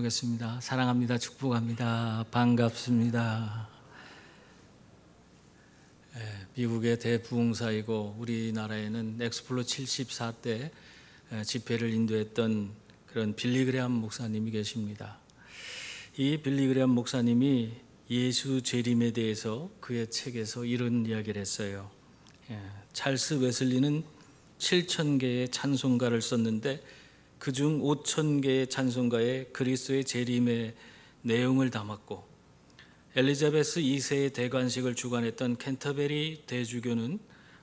하겠습니다. 사랑합니다. 축복합니다. 반갑습니다. 미국의 대부흥사이고 우리나라에는 엑스플로 74때 집회를 인도했던 그런 빌리 그레함 목사님이 계십니다. 이 빌리 그레함 목사님이 예수 재림에 대해서 그의 책에서 이런 이야기를 했어요. 찰스 웨슬리는 7,000개의 찬송가를 썼는데 그중 5,000개의 찬송가에 그리스도의 재림의 내용을 담았고, 엘리자베스 2세의 대관식을 주관했던 캔터베리 대주교는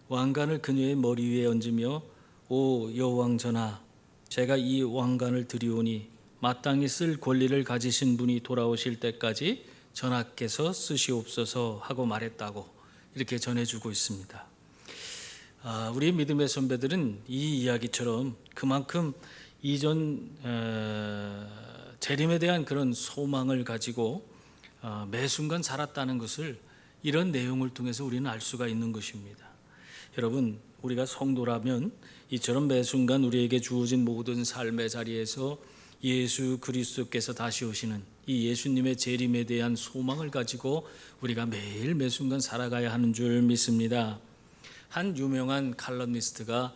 왕관을 그녀의 머리 위에 얹으며 오 여왕 전하, 제가 이 왕관을 드리오니 마땅히 쓸 권리를 가지신 분이 돌아오실 때까지 전하께서 쓰시옵소서 하고 말했다고 이렇게 전해주고 있습니다. 우리 믿음의 선배들은 이 이야기처럼 그만큼 이전 재림에 대한 그런 소망을 가지고 매 순간 살았다는 것을 이런 내용을 통해서 우리는 알 수가 있는 것입니다. 여러분, 우리가 성도라면 이처럼 매 순간 우리에게 주어진 모든 삶의 자리에서 예수 그리스도께서 다시 오시는 이 예수님의 재림에 대한 소망을 가지고 우리가 매일 매 순간 살아가야 하는 줄 믿습니다. 한 유명한 칼럼니스트가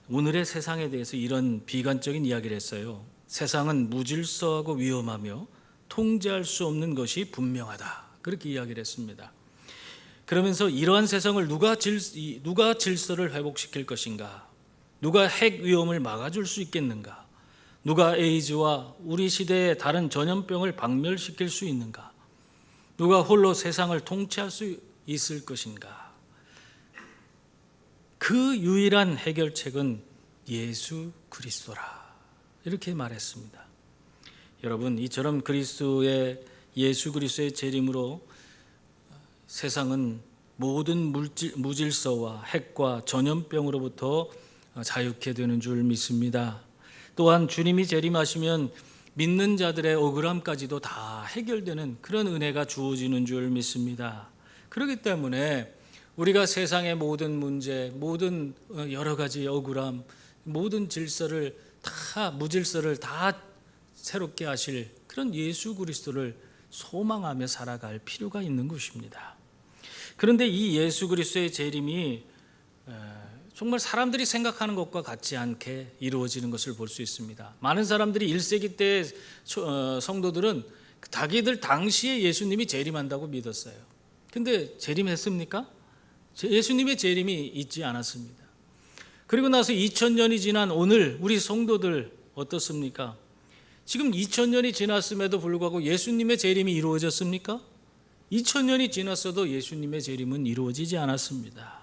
오늘의 세상에 대해서 이런 비관적인 이야기를 했어요. 세상은 무질서하고 위험하며 통제할 수 없는 것이 분명하다, 그렇게 이야기를 했습니다. 그러면서 이러한 세상을 누가 질서를 회복시킬 것인가, 누가 핵 위험을 막아줄 수 있겠는가, 누가 에이즈와 우리 시대의 다른 전염병을 박멸시킬 수 있는가, 누가 홀로 세상을 통치할 수 있을 것인가. 그 유일한 해결책은 예수 그리스도라, 이렇게 말했습니다. 여러분, 이처럼 예수 그리스도의 재림으로 세상은 모든 무질서와 핵과 전염병으로부터 자유케 되는 줄 믿습니다. 또한 주님이 재림하시면 믿는 자들의 억울함까지도 다 해결되는 그런 은혜가 주어지는 줄 믿습니다. 그렇기 때문에 우리가 세상의 모든 문제, 모든 여러 가지 억울함, 모든 무질서를 다 새롭게 하실 그런 예수 그리스도를 소망하며 살아갈 필요가 있는 것입니다. 그런데 이 예수 그리스도의 재림이 정말 사람들이 생각하는 것과 같지 않게 이루어지는 것을 볼 수 있습니다. 많은 사람들이 1세기 때 성도들은 자기들 당시에 예수님이 재림한다고 믿었어요. 근데 재림했습니까? 예수님의 재림이 있지 않았습니다. 그리고 나서 2000년이 지난 오늘 우리 성도들 어떻습니까? 지금 2000년이 지났음에도 불구하고 예수님의 재림이 이루어졌습니까? 2000년이 지났어도 예수님의 재림은 이루어지지 않았습니다.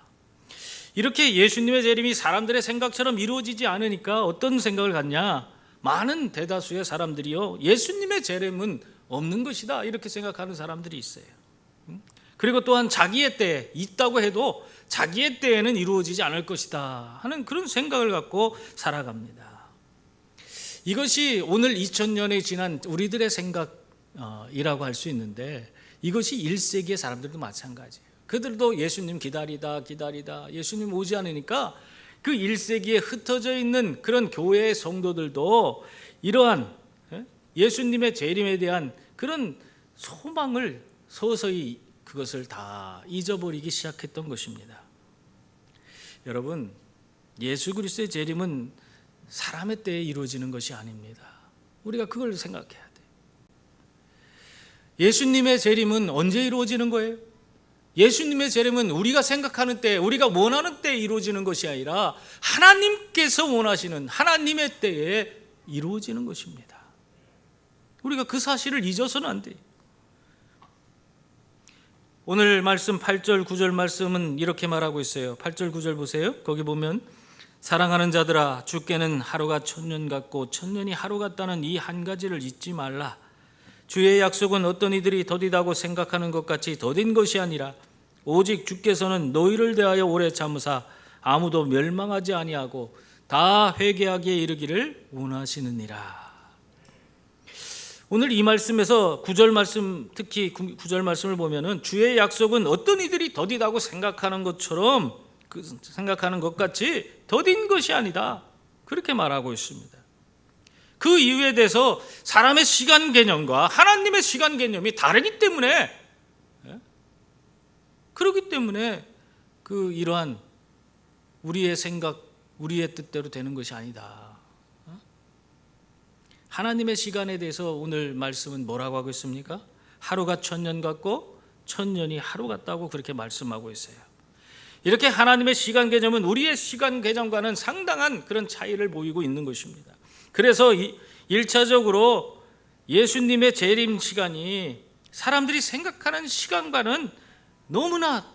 이렇게 예수님의 재림이 사람들의 생각처럼 이루어지지 않으니까 어떤 생각을 갖냐? 많은 대다수의 사람들이요, 예수님의 재림은 없는 것이다, 이렇게 생각하는 사람들이 있어요. 그리고 또한 자기의 때에 있다고 해도 자기의 때에는 이루어지지 않을 것이다 하는 그런 생각을 갖고 살아갑니다. 이것이 오늘 2000년이 지난 우리들의 생각이라고 할 수 있는데, 이것이 1세기의 사람들도 마찬가지예요. 그들도 예수님 기다리다 예수님 오지 않으니까 그 1세기에 흩어져 있는 그런 교회의 성도들도 이러한 예수님의 재림에 대한 그런 소망을 서서히 그것을 다 잊어버리기 시작했던 것입니다. 여러분, 예수 그리스도의 재림은 사람의 때에 이루어지는 것이 아닙니다. 우리가 그걸 생각해야 돼요. 예수님의 재림은 언제 이루어지는 거예요? 예수님의 재림은 우리가 생각하는 때, 우리가 원하는 때에 이루어지는 것이 아니라 하나님께서 원하시는 하나님의 때에 이루어지는 것입니다. 우리가 그 사실을 잊어서는 안 돼요. 오늘 말씀 8절 9절 말씀은 이렇게 말하고 있어요. 8절 9절 보세요. 거기 보면 사랑하는 자들아, 주께는 하루가 1000년 같고 1000년이 하루 같다는 이 한 가지를 잊지 말라. 주의 약속은 어떤 이들이 더디다고 생각하는 것 같이 더딘 것이 아니라 오직 주께서는 너희를 대하여 오래 참으사 아무도 멸망하지 아니하고 다 회개하기에 이르기를 원하시느니라. 오늘 이 말씀에서 9절 말씀, 특히 9절 말씀을 보면은 주의 약속은 어떤 이들이 더디다고 생각하는 것처럼 생각하는 것 같이 더딘 것이 아니다, 그렇게 말하고 있습니다. 그 이유에 대해서 사람의 시간 개념과 하나님의 시간 개념이 다르기 때문에, 그렇기 때문에 이러한 우리의 생각, 우리의 뜻대로 되는 것이 아니다. 하나님의 시간에 대해서 오늘 말씀은 뭐라고 하고 있습니까? 하루가 1000년 같고 1000년이 하루 같다고 그렇게 말씀하고 있어요. 이렇게 하나님의 시간 개념은 우리의 시간 개념과는 상당한 그런 차이를 보이고 있는 것입니다. 그래서 1차적으로 예수님의 재림 시간이 사람들이 생각하는 시간과는 너무나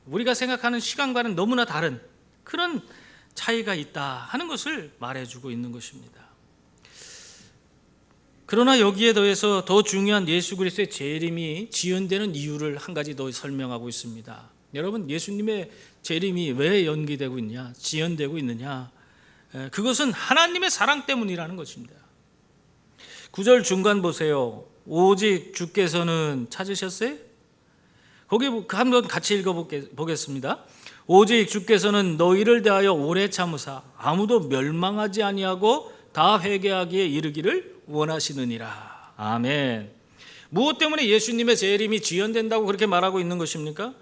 우리가 생각하는 시간과는 너무나 다른 그런 차이가 있다 하는 것을 말해주고 있는 것입니다. 그러나 여기에 더해서 더 중요한 예수 그리스도의 재림이 지연되는 이유를 한 가지 더 설명하고 있습니다. 여러분, 예수님의 재림이 왜 연기되고 있냐, 지연되고 있느냐, 그것은 하나님의 사랑 때문이라는 것입니다. 9절 중간 보세요. 오직 주께서는 찾으셨어요? 거기 한번 같이 읽어보겠습니다. 오직 주께서는 너희를 대하여 오래 참으사 아무도 멸망하지 아니하고 다 회개하기에 이르기를 원하시느니라. 아멘. 무엇 때문에 예수님의 재림이 지연된다고 그렇게 말하고 있는 것입니까?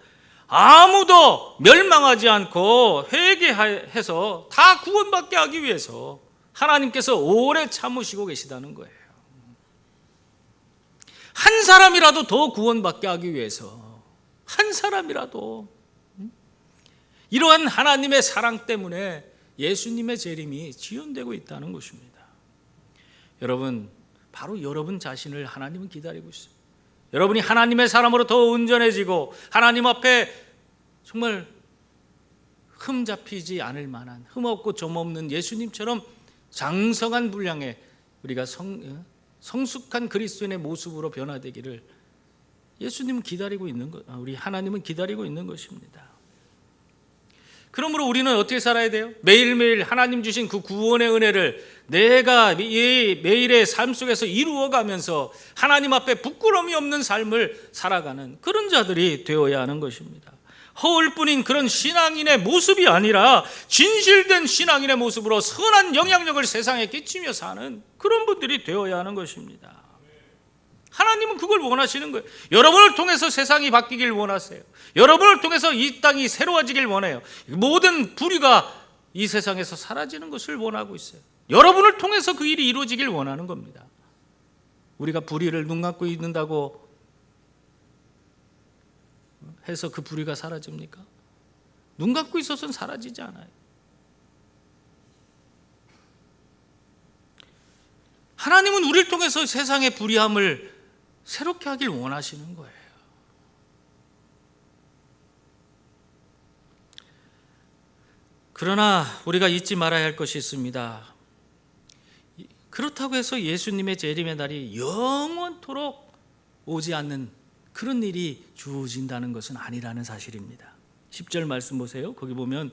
아무도 멸망하지 않고 회개해서 다 구원받게 하기 위해서 하나님께서 오래 참으시고 계시다는 거예요. 한 사람이라도 더 구원받게 하기 위해서, 한 사람이라도. 이러한 하나님의 사랑 때문에 예수님의 재림이 지연되고 있다는 것입니다. 여러분, 바로 여러분 자신을 하나님은 기다리고 있어요. 여러분이 하나님의 사람으로 더 온전해지고 하나님 앞에 정말 흠 잡히지 않을 만한, 흠 없고 점 없는 예수님처럼 장성한 분량의 우리가 성숙한 그리스도인의 모습으로 변화되기를 예수님은 기다리고 있는 것, 우리 하나님은 기다리고 있는 것입니다. 그러므로 우리는 어떻게 살아야 돼요? 매일매일 하나님 주신 그 구원의 은혜를 내가 이 매일의 삶 속에서 이루어가면서 하나님 앞에 부끄러움이 없는 삶을 살아가는 그런 자들이 되어야 하는 것입니다. 허울뿐인 그런 신앙인의 모습이 아니라 진실된 신앙인의 모습으로 선한 영향력을 세상에 끼치며 사는 그런 분들이 되어야 하는 것입니다. 하나님은 그걸 원하시는 거예요. 여러분을 통해서 세상이 바뀌길 원하세요. 여러분을 통해서 이 땅이 새로워지길 원해요. 모든 불의가 이 세상에서 사라지는 것을 원하고 있어요. 여러분을 통해서 그 일이 이루어지길 원하는 겁니다. 우리가 불의를 눈 감고 있는다고 해서 그 불의가 사라집니까? 눈 감고 있어서는 사라지지 않아요. 하나님은 우리를 통해서 세상의 불의함을 새롭게 하길 원하시는 거예요. 그러나 우리가 잊지 말아야 할 것이 있습니다. 그렇다고 해서 예수님의 재림의 날이 영원토록 오지 않는 그런 일이 주어진다는 것은 아니라는 사실입니다. 10절 말씀 보세요. 거기 보면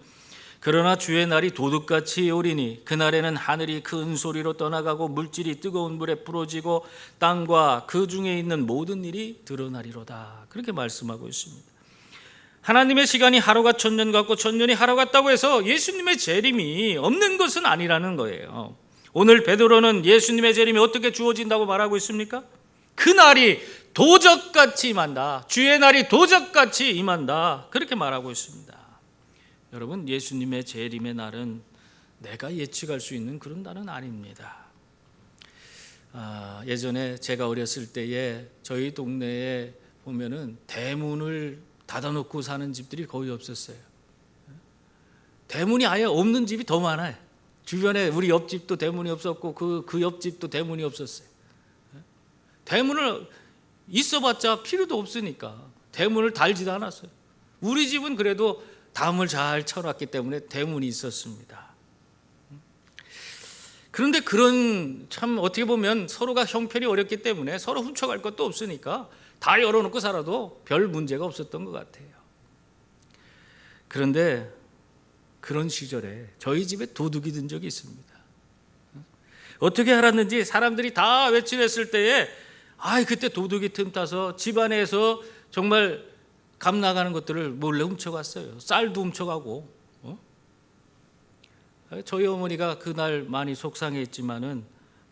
그러나 주의 날이 도둑같이 오리니 그날에는 하늘이 큰 소리로 떠나가고 물질이 뜨거운 물에 부러지고 땅과 그 중에 있는 모든 일이 드러나리로다. 그렇게 말씀하고 있습니다. 하나님의 시간이 하루가 1000년 같고 1000년이 하루 같다고 해서 예수님의 재림이 없는 것은 아니라는 거예요. 오늘 베드로는 예수님의 재림이 어떻게 주어진다고 말하고 있습니까? 그날이 도적같이 임한다. 주의 날이 도적같이 임한다. 그렇게 말하고 있습니다. 여러분, 예수님의 재림의 날은 내가 예측할 수 있는 그런 날은 아닙니다. 예전에 제가 어렸을 때에 저희 동네에 보면은 대문을 닫아놓고 사는 집들이 거의 없었어요. 대문이 아예 없는 집이 더 많아요. 주변에 우리 옆집도 대문이 없었고 그 옆집도 대문이 없었어요. 대문을 있어봤자 필요도 없으니까 대문을 달지도 않았어요. 우리 집은 그래도 담을 잘 쳐놨기 때문에 대문이 있었습니다. 그런데 그런 참 어떻게 보면 서로가 형편이 어렵기 때문에 서로 훔쳐갈 것도 없으니까 다 열어놓고 살아도 별 문제가 없었던 것 같아요. 그런데 그런 시절에 저희 집에 도둑이 든 적이 있습니다. 어떻게 알았는지 사람들이 다 외출했을 때에 그때 도둑이 틈타서 집안에서 정말 값 나가는 것들을 몰래 훔쳐갔어요. 쌀도 훔쳐가고 저희 어머니가 그날 많이 속상했지만은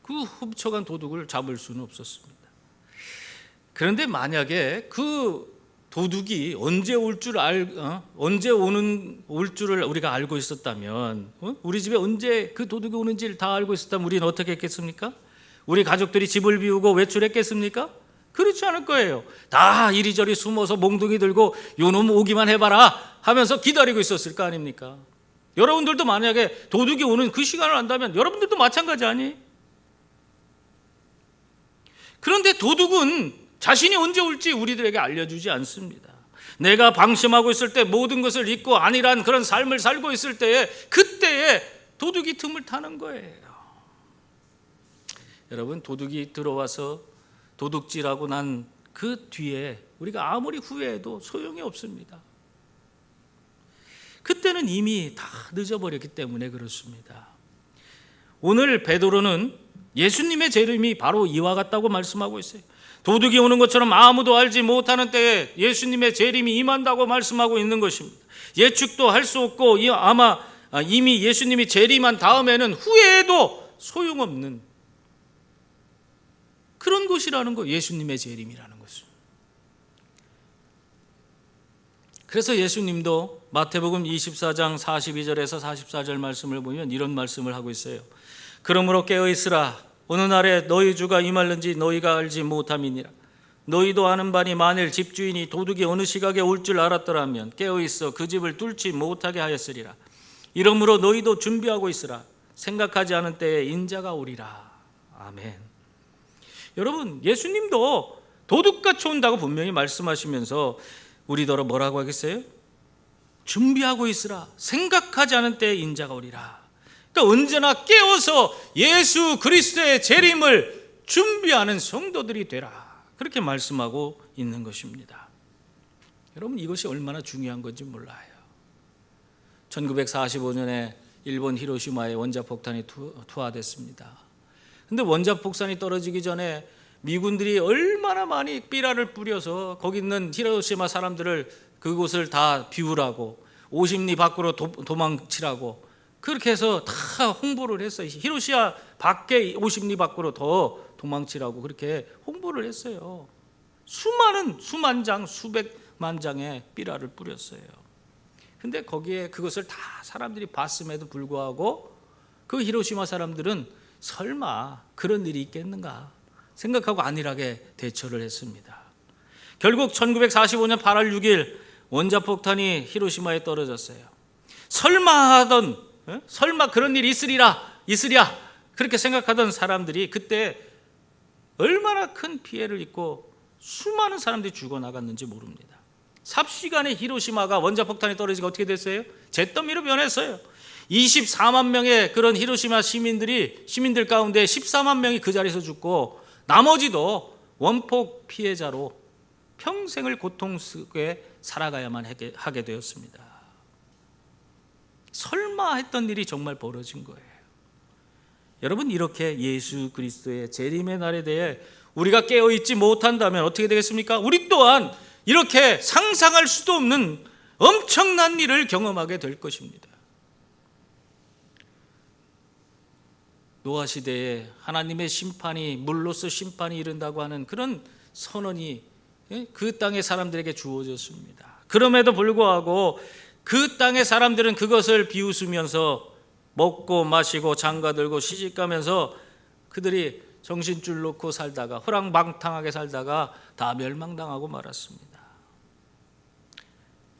그 훔쳐간 도둑을 잡을 수는 없었습니다. 그런데 만약에 그 도둑이 언제 올 줄을 우리가 알고 있었다면, 우리 집에 언제 그 도둑이 오는지를 다 알고 있었다면 우리는 어떻게 했겠습니까? 우리 가족들이 집을 비우고 외출했겠습니까? 그렇지 않을 거예요. 다 이리저리 숨어서 몽둥이 들고 요놈 오기만 해봐라 하면서 기다리고 있었을 거 아닙니까? 여러분들도 만약에 도둑이 오는 그 시간을 안다면 여러분들도 마찬가지 아니? 그런데 도둑은 자신이 언제 올지 우리들에게 알려주지 않습니다. 내가 방심하고 있을 때, 모든 것을 잊고 안일한 그런 삶을 살고 있을 때에, 그때에 도둑이 틈을 타는 거예요. 여러분, 도둑이 들어와서 도둑질하고 난 그 뒤에 우리가 아무리 후회해도 소용이 없습니다. 그때는 이미 다 늦어버렸기 때문에 그렇습니다. 오늘 베드로는 예수님의 재림이 바로 이와 같다고 말씀하고 있어요. 도둑이 오는 것처럼 아무도 알지 못하는 때에 예수님의 재림이 임한다고 말씀하고 있는 것입니다. 예측도 할 수 없고 아마 이미 예수님이 재림한 다음에는 후회해도 소용없는 그런 것이라는 거, 예수님의 재림이라는 것은. 그래서 예수님도 마태복음 24장 42절에서 44절 말씀을 보면 이런 말씀을 하고 있어요. 그러므로 깨어있으라. 어느 날에 너희 주가 임할는지 너희가 알지 못함이니라. 너희도 아는 바니 만일 집주인이 도둑이 어느 시각에 올 줄 알았더라면 깨어있어 그 집을 뚫지 못하게 하였으리라. 이러므로 너희도 준비하고 있으라. 생각하지 않은 때에 인자가 오리라. 아멘. 여러분, 예수님도 도둑같이 온다고 분명히 말씀하시면서 우리더러 뭐라고 하겠어요? 준비하고 있으라. 생각하지 않은 때에 인자가 오리라. 그러니까 언제나 깨어서 예수 그리스도의 재림을 준비하는 성도들이 되라. 그렇게 말씀하고 있는 것입니다. 여러분, 이것이 얼마나 중요한 건지 몰라요. 1945년에 일본 히로시마에 원자폭탄이 투하됐습니다. 근데 원자폭탄이 떨어지기 전에 미군들이 얼마나 많이 삐라를 뿌려서 거기 있는 히로시마 사람들을 그곳을 다 비우라고, 50리 밖으로 도망치라고 그렇게 해서 다 홍보를 했어요. 히로시마 밖에 50리 밖으로 더 도망치라고 그렇게 홍보를 했어요. 수만 장, 수백만 장의 삐라를 뿌렸어요. 근데 거기에 그것을 다 사람들이 봤음에도 불구하고 그 히로시마 사람들은 설마 그런 일이 있겠는가 생각하고 안일하게 대처를 했습니다. 결국 1945년 8월 6일 원자폭탄이 히로시마에 떨어졌어요. 설마 그런 일이 있으리라 그렇게 생각하던 사람들이 그때 얼마나 큰 피해를 입고 수많은 사람들이 죽어나갔는지 모릅니다. 삽시간에 히로시마가 원자폭탄이 떨어지고 어떻게 됐어요? 잿더미로 변했어요. 24만 명의 그런 히로시마 시민들 가운데 14만 명이 그 자리에서 죽고 나머지도 원폭 피해자로 평생을 고통 속에 살아가야만 하게 되었습니다. 설마 했던 일이 정말 벌어진 거예요. 여러분, 이렇게 예수 그리스도의 재림의 날에 대해 우리가 깨어있지 못한다면 어떻게 되겠습니까? 우리 또한 이렇게 상상할 수도 없는 엄청난 일을 경험하게 될 것입니다. 노아 시대에 하나님의 심판이, 물로서 심판이 이른다고 하는 그런 선언이 그 땅의 사람들에게 주어졌습니다. 그럼에도 불구하고 그 땅의 사람들은 그것을 비웃으면서 먹고 마시고 장가들고 시집가면서 그들이 정신줄 놓고 살다가 허랑방탕하게 살다가 다 멸망당하고 말았습니다.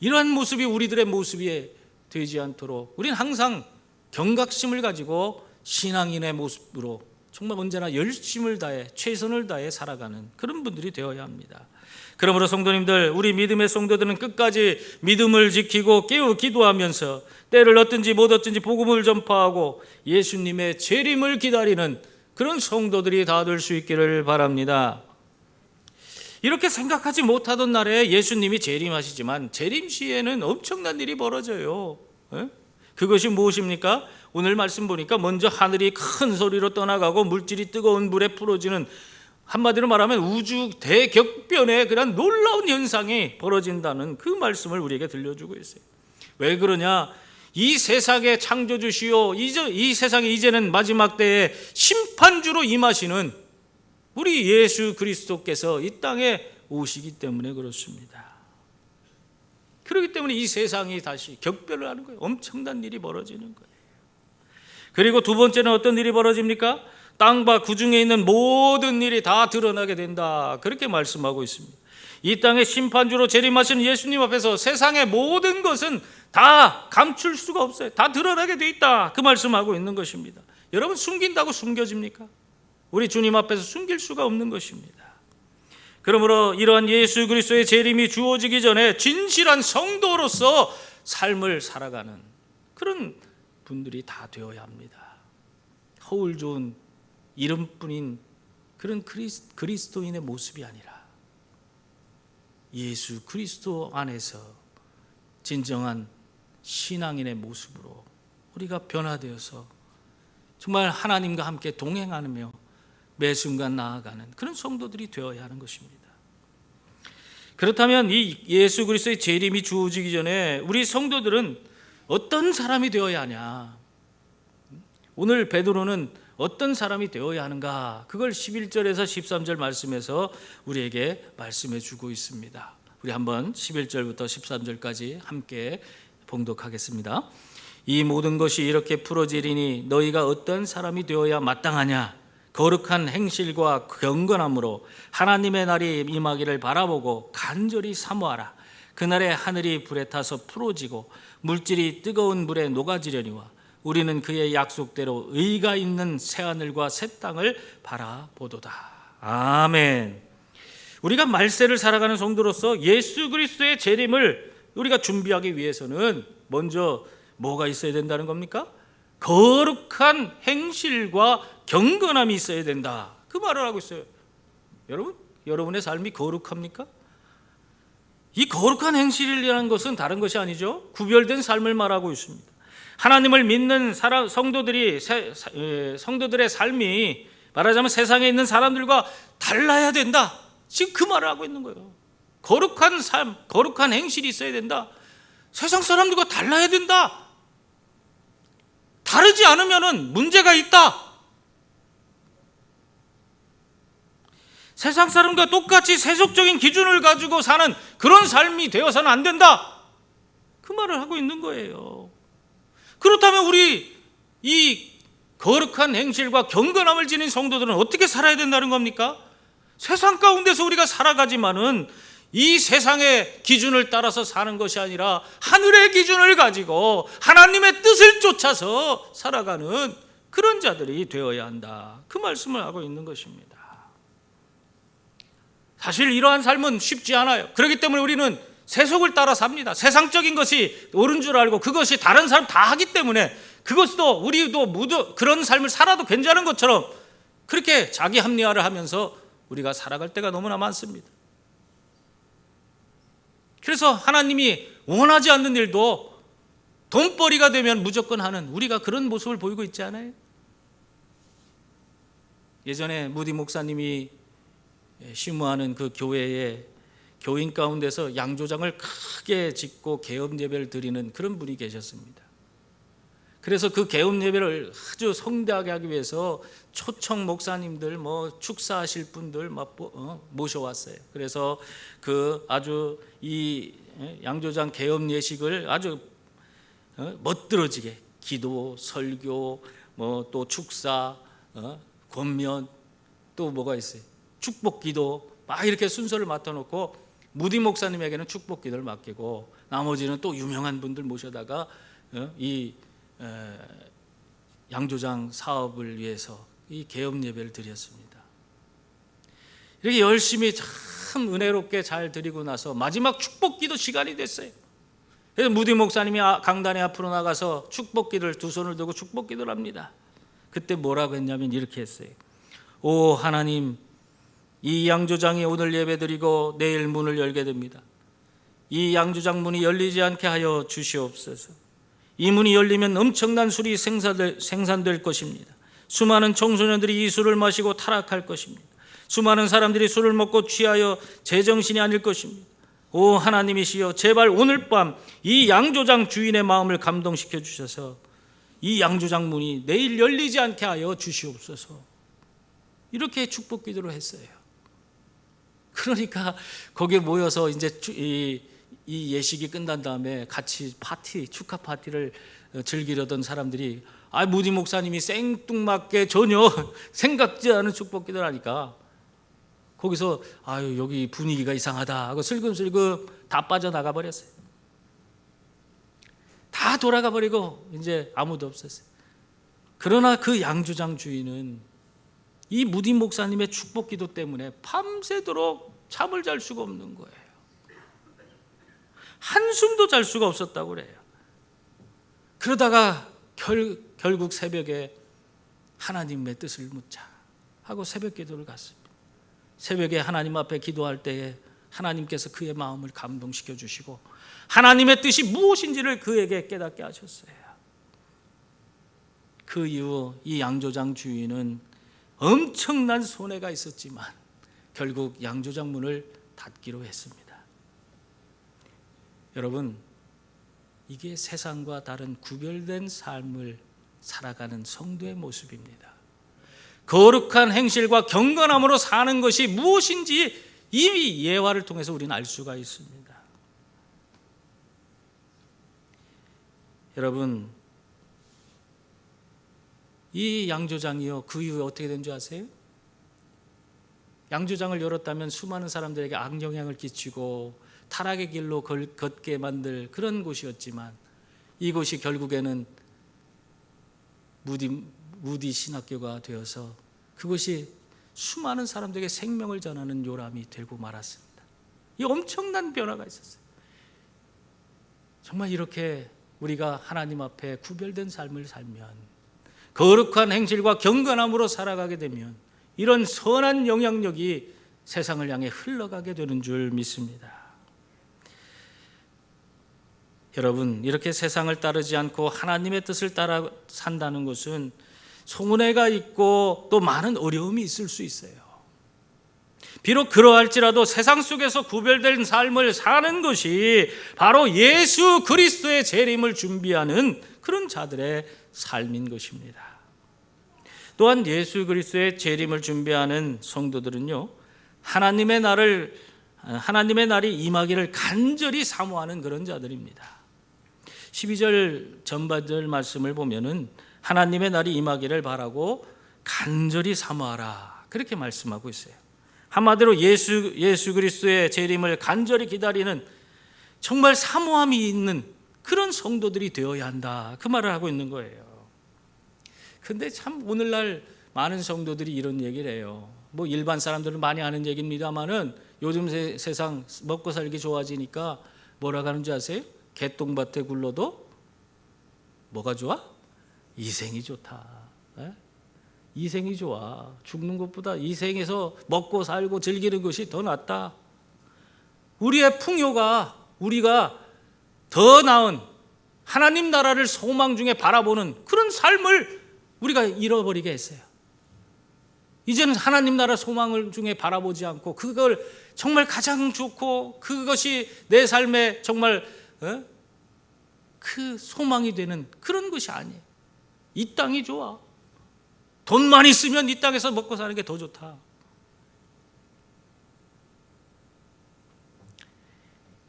이러한 모습이 우리들의 모습이 되지 않도록 우리는 항상 경각심을 가지고 신앙인의 모습으로 정말 언제나 열심을 다해 최선을 다해 살아가는 그런 분들이 되어야 합니다. 그러므로 성도님들, 우리 믿음의 성도들은 끝까지 믿음을 지키고 깨어 기도하면서 때를 얻든지 못 얻든지 복음을 전파하고 예수님의 재림을 기다리는 그런 성도들이 다 될 수 있기를 바랍니다. 이렇게 생각하지 못하던 날에 예수님이 재림하시지만 재림 시에는 엄청난 일이 벌어져요. 그것이 무엇입니까? 오늘 말씀 보니까 먼저 하늘이 큰 소리로 떠나가고 물질이 뜨거운 물에 풀어지는, 한마디로 말하면 우주 대격변의 그런 놀라운 현상이 벌어진다는 그 말씀을 우리에게 들려주고 있어요. 왜 그러냐? 이 세상의 창조주시요 이 세상에 이제는 마지막 때에 심판주로 임하시는 우리 예수 그리스도께서 이 땅에 오시기 때문에 그렇습니다. 그렇기 때문에 이 세상이 다시 격변을 하는 거예요. 엄청난 일이 벌어지는 거예요. 그리고 두 번째는 어떤 일이 벌어집니까? 땅과 그 중에 있는 모든 일이 다 드러나게 된다, 그렇게 말씀하고 있습니다. 이 땅의 심판주로 재림하시는 예수님 앞에서 세상의 모든 것은 다 감출 수가 없어요. 다 드러나게 돼 있다, 그 말씀하고 있는 것입니다. 여러분, 숨긴다고 숨겨집니까? 우리 주님 앞에서 숨길 수가 없는 것입니다. 그러므로 이러한 예수 그리스도의 재림이 주어지기 전에 진실한 성도로서 삶을 살아가는 그런 분들이 다 되어야 합니다. 허울 좋은 이름뿐인 그런 그리스도인의 모습이 아니라 예수 그리스도 안에서 진정한 신앙인의 모습으로 우리가 변화되어서 정말 하나님과 함께 동행하며 매 순간 나아가는 그런 성도들이 되어야 하는 것입니다. 그렇다면 이 예수 그리스도의 재림이 주어지기 전에 우리 성도들은 어떤 사람이 되어야 하냐? 오늘 베드로는 어떤 사람이 되어야 하는가? 그걸 11절에서 13절 말씀에서 우리에게 말씀해 주고 있습니다. 우리 한번 11절부터 13절까지 함께 봉독하겠습니다. 이 모든 것이 이렇게 풀어지리니 너희가 어떤 사람이 되어야 마땅하냐? 거룩한 행실과 경건함으로 하나님의 날이 임하기를 바라보고 간절히 사모하라. 그날에 하늘이 불에 타서 풀어지고 물질이 뜨거운 물에 녹아지려니와 우리는 그의 약속대로 의가 있는 새하늘과 새 땅을 바라보도다. 아멘. 우리가 말세를 살아가는 성도로서 예수 그리스도의 재림을 우리가 준비하기 위해서는 먼저 뭐가 있어야 된다는 겁니까? 거룩한 행실과 경건함이 있어야 된다, 그 말을 하고 있어요. 여러분의 삶이 거룩합니까? 이 거룩한 행실이라는 것은 다른 것이 아니죠. 구별된 삶을 말하고 있습니다. 하나님을 믿는 성도들의 삶이 말하자면 세상에 있는 사람들과 달라야 된다, 지금 그 말을 하고 있는 거예요. 거룩한 삶, 거룩한 행실이 있어야 된다. 세상 사람들과 달라야 된다. 다르지 않으면 문제가 있다. 세상 사람과 똑같이 세속적인 기준을 가지고 사는 그런 삶이 되어서는 안 된다, 그 말을 하고 있는 거예요. 그렇다면 우리 이 거룩한 행실과 경건함을 지닌 성도들은 어떻게 살아야 된다는 겁니까? 세상 가운데서 우리가 살아가지만은 이 세상의 기준을 따라서 사는 것이 아니라 하늘의 기준을 가지고 하나님의 뜻을 쫓아서 살아가는 그런 자들이 되어야 한다, 그 말씀을 하고 있는 것입니다. 사실 이러한 삶은 쉽지 않아요. 그렇기 때문에 우리는 세속을 따라 삽니다. 세상적인 것이 옳은 줄 알고 그것이 다른 사람 다 하기 때문에 그것도 우리도 모두 그런 삶을 살아도 괜찮은 것처럼 그렇게 자기 합리화를 하면서 우리가 살아갈 때가 너무나 많습니다. 그래서 하나님이 원하지 않는 일도 돈벌이가 되면 무조건 하는 우리가 그런 모습을 보이고 있지 않아요? 예전에 무디 목사님이 심무하는 그 교회에 교인 가운데서 양조장을 크게 짓고 개업 예배를 드리는 그런 분이 계셨습니다. 그래서 그 개업 예배를 아주 성대하게 하기 위해서 초청 목사님들, 축사하실 분들 모셔왔어요. 그래서 그 아주 이 양조장 개업 예식을 아주 멋들어지게 기도, 설교, 또 축사, 권면, 또 뭐가 있어요? 축복기도 막 이렇게 순서를 맡아놓고 무디 목사님에게는 축복기도를 맡기고 나머지는 또 유명한 분들 모셔다가 이 양조장 사업을 위해서 이 개업 예배를 드렸습니다. 이렇게 열심히 참 은혜롭게 잘 드리고 나서 마지막 축복기도 시간이 됐어요. 그래서 무디 목사님이 강단에 앞으로 나가서 축복기를 두 손을 들고 축복기도를 합니다. 그때 뭐라고 했냐면 이렇게 했어요. 오 하나님, 이 양조장이 오늘 예배드리고 내일 문을 열게 됩니다. 이 양조장 문이 열리지 않게 하여 주시옵소서. 이 문이 열리면 엄청난 술이 생산될 것입니다. 수많은 청소년들이 이 술을 마시고 타락할 것입니다. 수많은 사람들이 술을 먹고 취하여 제정신이 아닐 것입니다. 오 하나님이시여, 제발 오늘 밤 이 양조장 주인의 마음을 감동시켜 주셔서 이 양조장 문이 내일 열리지 않게 하여 주시옵소서. 이렇게 축복 기도를 했어요. 그러니까 거기에 모여서 이제 이 예식이 끝난 다음에 같이 축하 파티를 즐기려던 사람들이 무디 목사님이 생뚱맞게 전혀 생각지 않은 축복 기도를 하니까 거기서 여기 분위기가 이상하다 하고 슬금슬금 다 빠져나가 버렸어요. 다 돌아가 버리고 이제 아무도 없었어요. 그러나 그 양조장 주인은 이 무디 목사님의 축복 기도 때문에 밤새도록 잠을 잘 수가 없는 거예요. 한숨도 잘 수가 없었다고 그래요. 그러다가 결국 새벽에 하나님의 뜻을 묻자 하고 새벽 기도를 갔습니다. 새벽에 하나님 앞에 기도할 때에 하나님께서 그의 마음을 감동시켜 주시고 하나님의 뜻이 무엇인지를 그에게 깨닫게 하셨어요. 그 이후 이 양조장 주인은 엄청난 손해가 있었지만 결국 양조장 문을 닫기로 했습니다. 여러분, 이게 세상과 다른 구별된 삶을 살아가는 성도의 모습입니다. 거룩한 행실과 경건함으로 사는 것이 무엇인지 이 예화를 통해서 우리는 알 수가 있습니다. 여러분, 이 양조장이요, 그 이후에 어떻게 된 줄 아세요? 양조장을 열었다면 수많은 사람들에게 악영향을 끼치고 타락의 길로 걷게 만들 그런 곳이었지만 이곳이 결국에는 무디 신학교가 되어서 그것이 수많은 사람들에게 생명을 전하는 요람이 되고 말았습니다. 이 엄청난 변화가 있었어요. 정말 이렇게 우리가 하나님 앞에 구별된 삶을 살면, 거룩한 행실과 경건함으로 살아가게 되면 이런 선한 영향력이 세상을 향해 흘러가게 되는 줄 믿습니다. 여러분, 이렇게 세상을 따르지 않고 하나님의 뜻을 따라 산다는 것은 손해가 있고 또 많은 어려움이 있을 수 있어요. 비록 그러할지라도 세상 속에서 구별된 삶을 사는 것이 바로 예수 그리스도의 재림을 준비하는 그런 자들의 삶인 것입니다. 또한 예수 그리스도의 재림을 준비하는 성도들은요, 하나님의 날이 임하기를 간절히 사모하는 그런 자들입니다. 12절 전반절 말씀을 보면은 하나님의 날이 임하기를 바라고 간절히 사모하라, 그렇게 말씀하고 있어요. 한마디로 예수 그리스도의 재림을 간절히 기다리는 정말 사모함이 있는 그런 성도들이 되어야 한다, 그 말을 하고 있는 거예요. 근데 참 오늘날 많은 성도들이 이런 얘기를 해요. 뭐 일반 사람들은 많이 하는 얘기입니다만은 요즘 세상 먹고 살기 좋아지니까 뭐라고 하는지 아세요? 개똥밭에 굴러도 뭐가 좋아? 이생이 좋다. 에? 이생이 좋아. 죽는 것보다 이생에서 먹고 살고 즐기는 것이 더 낫다. 우리의 풍요가 우리가 더 나은 하나님 나라를 소망 중에 바라보는 그런 삶을 우리가 잃어버리게 했어요. 이제는 하나님 나라 소망을 중에 바라보지 않고 그걸 정말 가장 좋고 그것이 내 삶에 정말 그 소망이 되는 그런 것이 아니에요. 이 땅이 좋아. 돈만 있으면 이 땅에서 먹고 사는 게 더 좋다.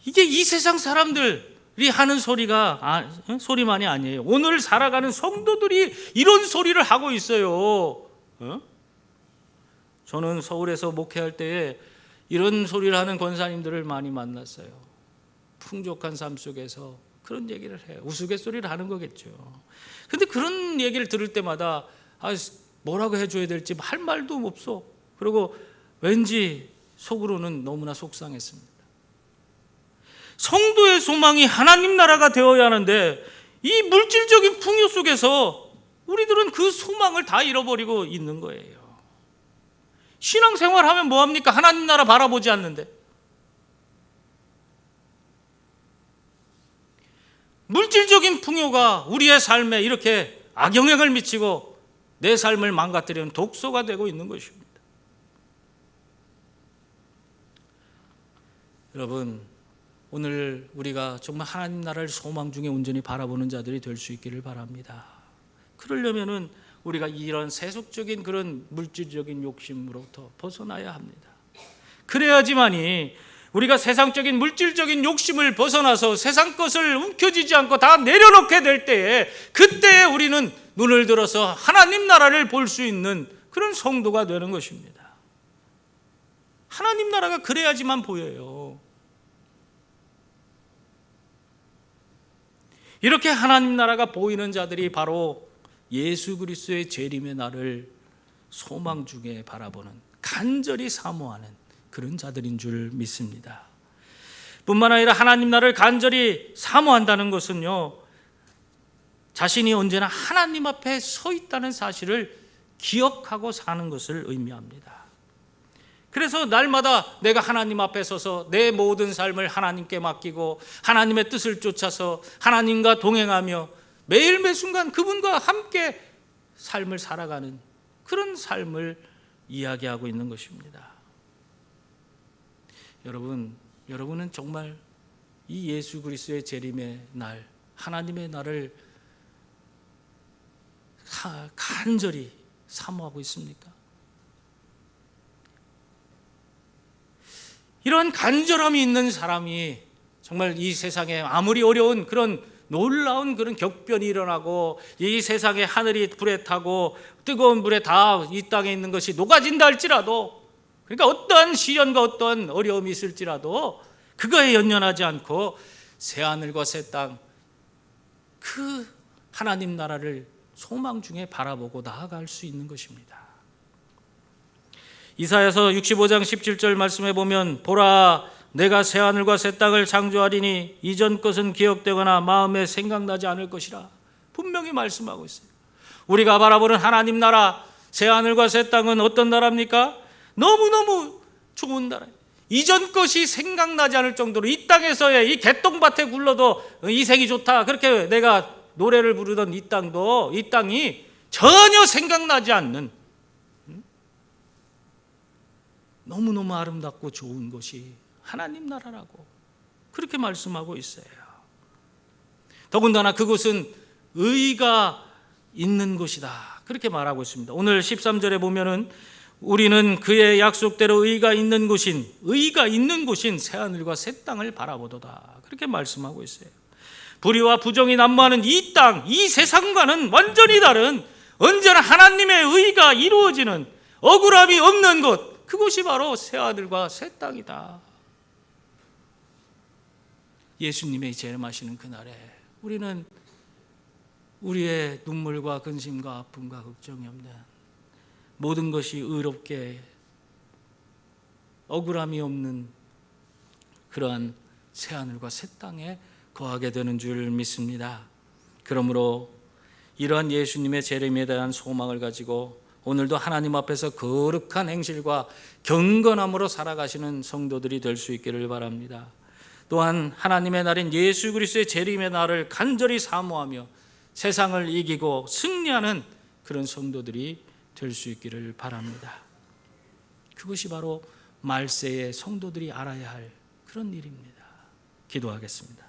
이게 이 세상 사람들이 하는 소리만이 아니에요. 오늘 살아가는 성도들이 이런 소리를 하고 있어요. 저는 서울에서 목회할 때에 이런 소리를 하는 권사님들을 많이 만났어요. 풍족한 삶 속에서 그런 얘기를 해요. 우스갯소리를 하는 거겠죠. 근데 그런 얘기를 들을 때마다 뭐라고 해줘야 될지 할 말도 없어. 그리고 왠지 속으로는 너무나 속상했습니다. 성도의 소망이 하나님 나라가 되어야 하는데 이 물질적인 풍요 속에서 우리들은 그 소망을 다 잃어버리고 있는 거예요. 신앙생활 하면 뭐합니까? 하나님 나라 바라보지 않는데. 물질적인 풍요가 우리의 삶에 이렇게 악영향을 미치고 내 삶을 망가뜨리는 독소가 되고 있는 것입니다. 여러분, 오늘 우리가 정말 하나님 나라를 소망 중에 온전히 바라보는 자들이 될 수 있기를 바랍니다. 그러려면은 우리가 이런 세속적인 그런 물질적인 욕심으로부터 벗어나야 합니다. 그래야지만이 우리가 세상적인 물질적인 욕심을 벗어나서 세상 것을 움켜쥐지 않고 다 내려놓게 될 때에, 그때에 우리는 눈을 들어서 하나님 나라를 볼 수 있는 그런 성도가 되는 것입니다. 하나님 나라가 그래야지만 보여요. 이렇게 하나님 나라가 보이는 자들이 바로 예수 그리스도의 재림의 날을 소망 중에 바라보는, 간절히 사모하는 그런 자들인 줄 믿습니다. 뿐만 아니라 하나님 나라를 간절히 사모한다는 것은요, 자신이 언제나 하나님 앞에 서 있다는 사실을 기억하고 사는 것을 의미합니다. 그래서 날마다 내가 하나님 앞에 서서 내 모든 삶을 하나님께 맡기고 하나님의 뜻을 쫓아서 하나님과 동행하며 매일 매 순간 그분과 함께 삶을 살아가는 그런 삶을 이야기하고 있는 것입니다. 여러분은 정말 이 예수 그리스도의 재림의 날, 하나님의 날을 간절히 사모하고 있습니까? 이런 간절함이 있는 사람이 정말 이 세상에 아무리 어려운 그런 놀라운 그런 격변이 일어나고 이 세상에 하늘이 불에 타고 뜨거운 물에 다 이 땅에 있는 것이 녹아진다 할지라도, 그러니까 어떠한 시련과 어떠한 어려움이 있을지라도 그거에 연연하지 않고 새하늘과 새 땅, 그 하나님 나라를 소망 중에 바라보고 나아갈 수 있는 것입니다. 이사야서 65장 17절 말씀해 보면, 보라 내가 새하늘과 새 땅을 창조하리니 이전 것은 기억되거나 마음에 생각나지 않을 것이라 분명히 말씀하고 있어요. 우리가 바라보는 하나님 나라, 새하늘과 새 땅은 어떤 나라입니까? 너무너무 좋은 나라예요. 이전 것이 생각나지 않을 정도로 이 땅에서의 이 개똥밭에 굴러도 이색이 좋다, 그렇게 내가 노래를 부르던 이 땅이 전혀 생각나지 않는 너무너무 아름답고 좋은 것이 하나님 나라라고 그렇게 말씀하고 있어요. 더군다나 그곳은 의가 있는 곳이다, 그렇게 말하고 있습니다. 오늘 13절에 보면은 우리는 그의 약속대로 의가 있는 곳인 새하늘과 새 땅을 바라보도다, 그렇게 말씀하고 있어요. 불의와 부정이 난무하는 이 땅, 이 세상과는 완전히 다른, 언제나 하나님의 의가 이루어지는 억울함이 없는 곳, 그곳이 바로 새하늘과 새 땅이다. 예수님의 재림하시는 그날에 우리는 우리의 눈물과 근심과 아픔과 걱정이 없는, 모든 것이 의롭게 억울함이 없는 그러한 새하늘과 새 땅에 거하게 되는 줄 믿습니다. 그러므로 이러한 예수님의 재림에 대한 소망을 가지고 오늘도 하나님 앞에서 거룩한 행실과 경건함으로 살아가시는 성도들이 될 수 있기를 바랍니다. 또한 하나님의 날인 예수 그리스도의 재림의 날을 간절히 사모하며 세상을 이기고 승리하는 그런 성도들이 될 수 있기를 바랍니다. 그것이 바로 말세의 성도들이 알아야 할 그런 일입니다. 기도하겠습니다.